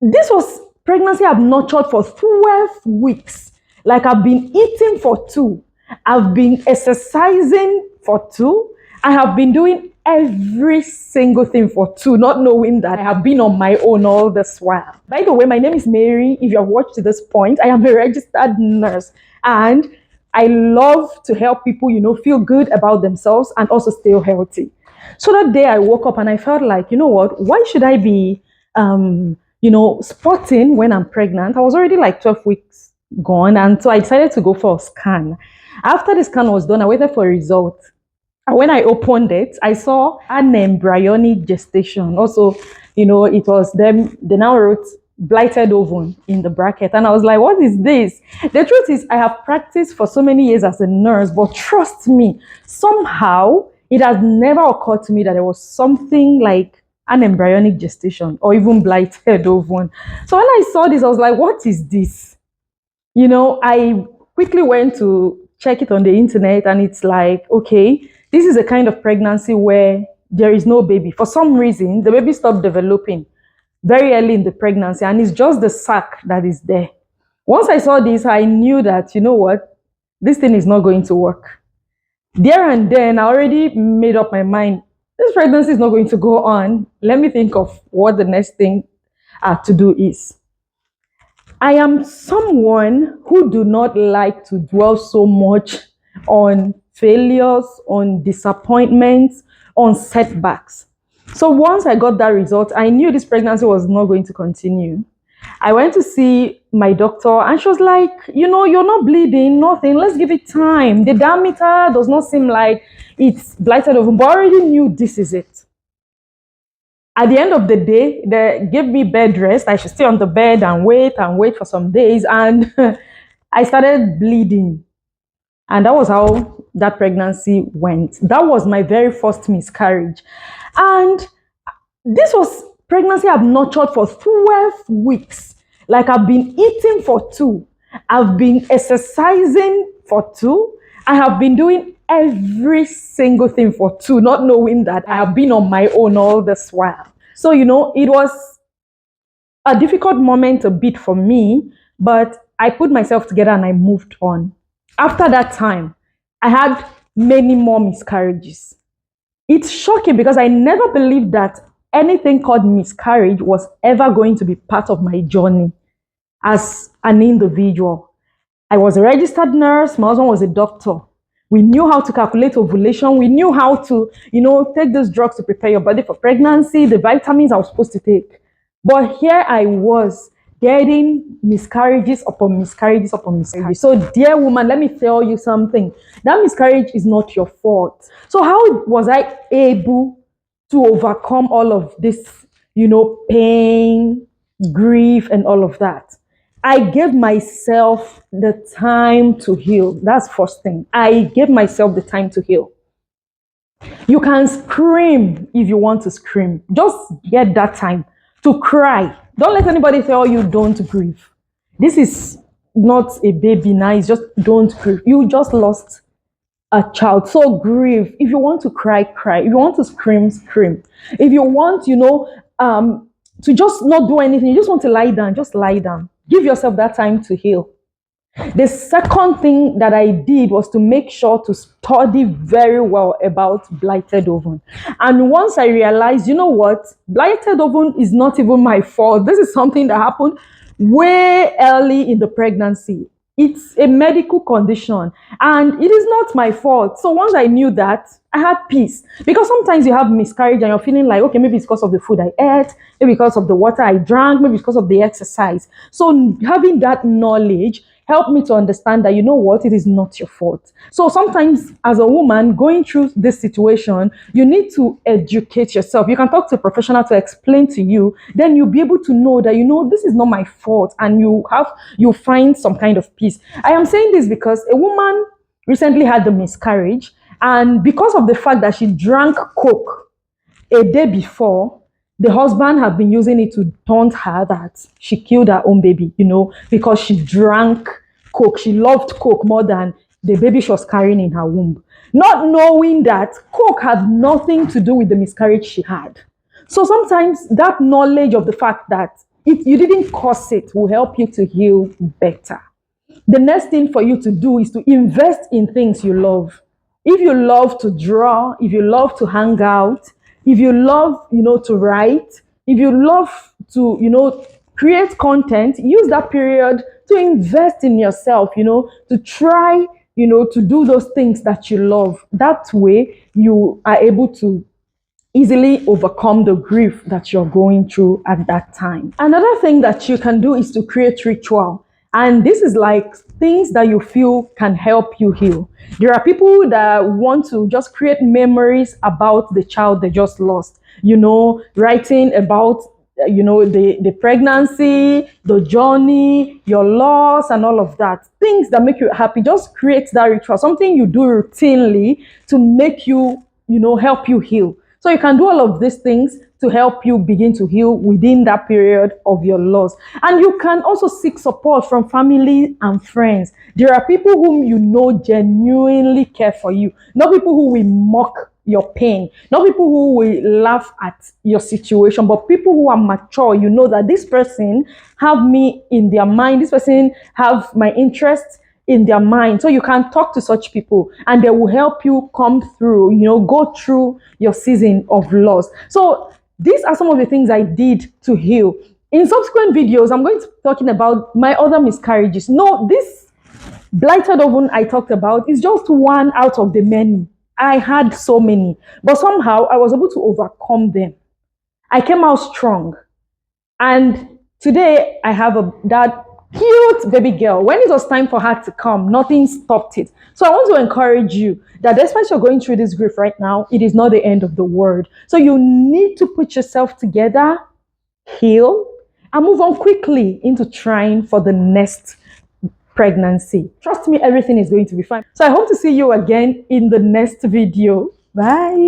This was pregnancy I've nurtured for 12 weeks. Like I've been eating for two. I've been exercising for two. I have been doing every single thing for two, not knowing that I have been on my own all this while. By the way, my name is Mary. If you have watched to this point, I am a registered nurse and I love to help people, feel good about themselves and also stay healthy. So that day I woke up and I felt like, you know what, why should I be spotting when I'm pregnant? I was already like 12 weeks gone. And so I decided to go for a scan. After the scan was done, I waited for a result. And when I opened it, I saw an embryonic gestation. Also, it was them, they now wrote blighted ovum in the bracket. And I was like, what is this? The truth is, I have practiced for so many years as a nurse, but trust me, somehow it has never occurred to me that there was something like an embryonic gestation or even blighted ovum. So when I saw this, I was like, what is this? I quickly went to check it on the internet and it's like, okay, this is a kind of pregnancy where there is no baby. For some reason, the baby stopped developing very early in the pregnancy and it's just the sac that is there. Once I saw this, I knew that, you know what, this thing is not going to work. There and then, I already made up my mind. This pregnancy is not going to go on. Let me think of what the next thing to do is. I am someone who do not like to dwell so much on failures, on disappointments, on setbacks. So once I got that result, I knew this pregnancy was not going to continue. I went to see my doctor and she was like, you're not bleeding, nothing. Let's give it time. The diameter does not seem like it's blighted ovum, but I already knew this is it. At the end of the day, they gave me bed rest. I should stay on the bed and wait for some days. And I started bleeding. And that was how that pregnancy went. That was my very first miscarriage. And this was pregnancy I've nurtured for 12 weeks. Like I've been eating for two. I've been exercising for two. I have been doing every single thing for two, not knowing that I have been on my own all this while. So, it was a difficult moment a bit for me, but I put myself together and I moved on. After that time, I had many more miscarriages. It's shocking because I never believed that anything called miscarriage was ever going to be part of my journey as an individual. I was a registered nurse, my husband was a doctor. We knew how to calculate ovulation. We knew how to, take those drugs to prepare your body for pregnancy, the vitamins I was supposed to take. But here I was getting miscarriages upon miscarriages upon miscarriages. So, dear woman, let me tell you something. That miscarriage is not your fault. So, how was I able to overcome all of this, pain, grief, and all of that? I gave myself the time to heal. That's first thing. I gave myself the time to heal. You can scream if you want to scream. Just get that time to cry. Don't let anybody tell you don't grieve. This is not a baby now. It's just don't grieve. You just lost a child. So grieve. If you want to cry, cry. If you want to scream, scream. If you want, to just not do anything, you just want to lie down, just lie down. Give yourself that time to heal. The second thing that I did was to make sure to study very well about blighted ovum. And once I realized, you know what, blighted ovum is not even my fault. This is something that happened way early in the pregnancy. It's a medical condition and it is not my fault. So once I knew that, I had peace. Because sometimes you have miscarriage and you're feeling like, okay, maybe it's because of the food I ate, maybe because of the water I drank, maybe because of the exercise. So having that knowledge helped me to understand that, you know what, it is not your fault. So sometimes as a woman going through this situation, you need to educate yourself. You can talk to a professional to explain to you, then you'll be able to know that, this is not my fault, and you find some kind of peace. I am saying this because a woman recently had the miscarriage, and because of the fact that she drank Coke a day before, the husband had been using it to taunt her that she killed her own baby, because she drank Coke. She loved Coke more than the baby she was carrying in her womb. Not knowing that Coke had nothing to do with the miscarriage she had. So sometimes that knowledge of the fact that if you didn't cause it, will help you to heal better. The next thing for you to do is to invest in things you love. If you love to draw, if you love to hang out, if you love, to write, if you love to, create content, use that period to invest in yourself, to try, to do those things that you love. That way you are able to easily overcome the grief that you're going through at that time. Another thing that you can do is to create ritual. And this is like things that you feel can help you heal. There are people that want to just create memories about the child they just lost, writing about the pregnancy, the journey, your loss, and all of that. Things that make you happy. Just create that ritual, something you do routinely to make you, help you heal. So you can do all of these things to help you begin to heal within that period of your loss. And you can also seek support from family and friends. There are people whom you know genuinely care for you, not people who will mock your pain, not people who will laugh at your situation, but people who are mature. You know that this person have me in their mind, this person have my interests in their mind. So you can talk to such people and they will help you come through, go through your season of loss. So these are some of the things I did to heal. In subsequent videos, I'm going to be talking about my other miscarriages. No, this blighted ovum I talked about is just one out of the many. I had so many, but somehow I was able to overcome them. I came out strong. And today I have that cute baby girl. When it was time for her to come, nothing stopped it. So I want to encourage you that despite you're going through this grief right now, it is not the end of the world. So you need to put yourself together, heal, and move on quickly into trying for the next pregnancy. Trust me, everything is going to be fine. So I hope to see you again in the next video. Bye.